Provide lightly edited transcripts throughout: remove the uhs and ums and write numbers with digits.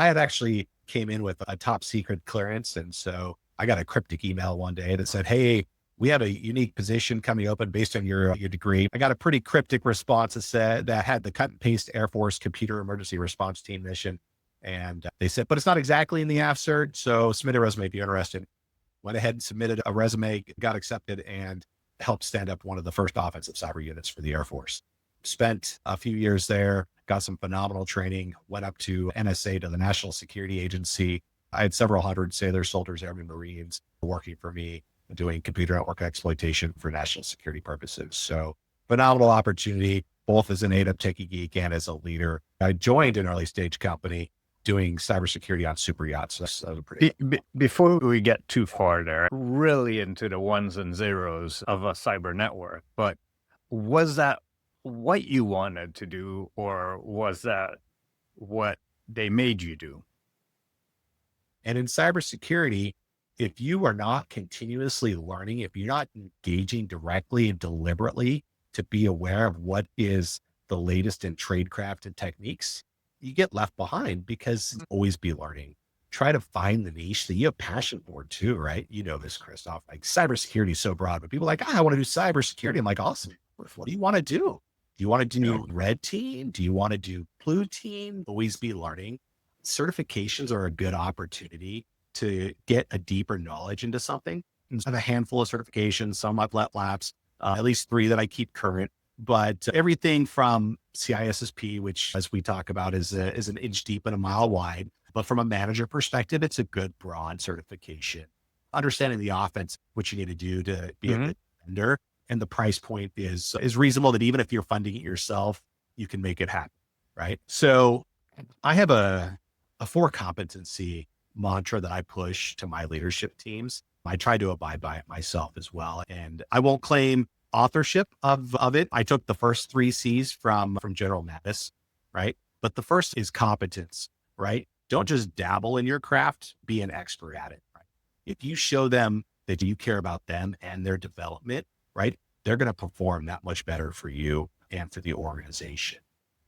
I had actually came in with a top secret clearance. And so I got a cryptic email one day that said, "Hey, we have a unique position coming open based on your degree." I got a pretty cryptic response that said that had the cut and paste Air Force Computer Emergency Response Team mission. And they said, "But it's not exactly in the AF cert. So submit a resume if you're interested." Went ahead and submitted a resume, got accepted, and helped stand up one of the first offensive cyber units for the Air Force. Spent a few years there, got some phenomenal training, went up to NSA, to the National Security Agency. I had several hundred sailors, soldiers, airmen, Marines working for me, doing computer network exploitation for national security purposes. So phenomenal opportunity, both as an ADAP techie geek and as a leader. I joined an early stage company doing cybersecurity on super yachts. So that was pretty Before we get too far there, really into the ones and zeros of a cyber network, but was that what you wanted to do, or was that what they made you do? And in cybersecurity, if you are not continuously learning, if you're not engaging directly and deliberately to be aware of what is the latest in tradecraft and techniques, you get left behind because always be learning. Try to find the niche that you have passion for too, right? You know this, Christoph, like cybersecurity is so broad, but people are like, I want to do cybersecurity. I'm like, awesome. What do you want to do? Do you want to do red team? Do you want to do blue team? Always be learning. Certifications are a good opportunity to get a deeper knowledge into something. And I have a handful of certifications, some I've let lapse, at least 3 that I keep current, but everything from CISSP, which as we talk about is an inch deep and a mile wide. But from a manager perspective, it's a good broad certification. Understanding the offense, what you need to do to be a good vendor, and the price point is reasonable, that even if you're funding it yourself, you can make it happen, right? So I have a 4 competency mantra that I push to my leadership teams. I try to abide by it myself as well. And I won't claim authorship of it. I took the first 3 C's from General Mattis, right? But the first is competence, right? Don't just dabble in your craft, be an expert at it, right? If you show them that you care about them and their development, right, they're going to perform that much better for you and for the organization.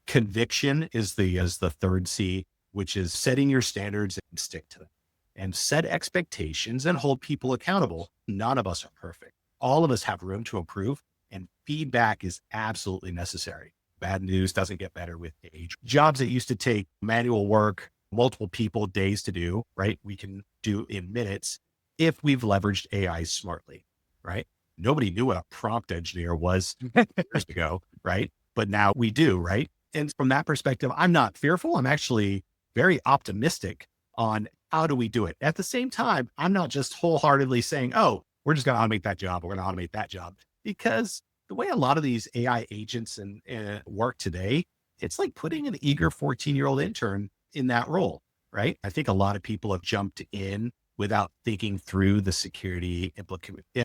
Conviction is the 3rd C, which is setting your standards and stick to them, and set expectations and hold people accountable. None of us are perfect. All of us have room to improve, and feedback is absolutely necessary. Bad news doesn't get better with age. Jobs that used to take manual work, multiple people, days to do, right? We can do in minutes if we've leveraged AI smartly, right? Nobody knew what a prompt engineer was years ago, right? But now we do, right? And from that perspective, I'm not fearful. I'm actually very optimistic on how do we do it. At the same time, I'm not just wholeheartedly saying, oh, we're just going to automate that job. We're going to automate that job, because the way a lot of these AI agents and work today, it's like putting an eager 14-year-old intern in that role, right? I think a lot of people have jumped in without thinking through the security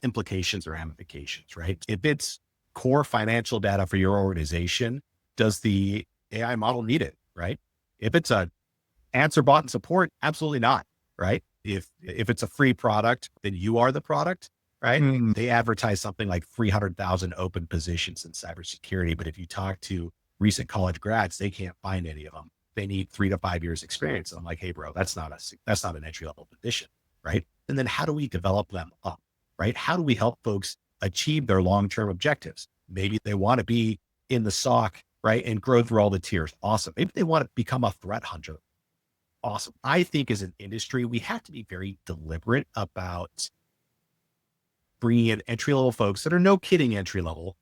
implications or ramifications, right? If it's core financial data for your organization, does the AI model need it, right? If it's a answer bot and support, absolutely not, right? If it's a free product, then you are the product, right? They advertise something like 300,000 open positions in cybersecurity, but if you talk to recent college grads, they can't find any of them. They need 3 to 5 years experience. And I'm like, hey, bro, that's not an entry level position, right? And then how do we develop them up, right? How do we help folks achieve their long-term objectives? Maybe they want to be in the SOC, right, and grow through all the tiers. Awesome. Maybe they want to become a threat hunter. Awesome. I think as an industry, we have to be very deliberate about bringing in entry-level folks that are, no kidding, entry-level,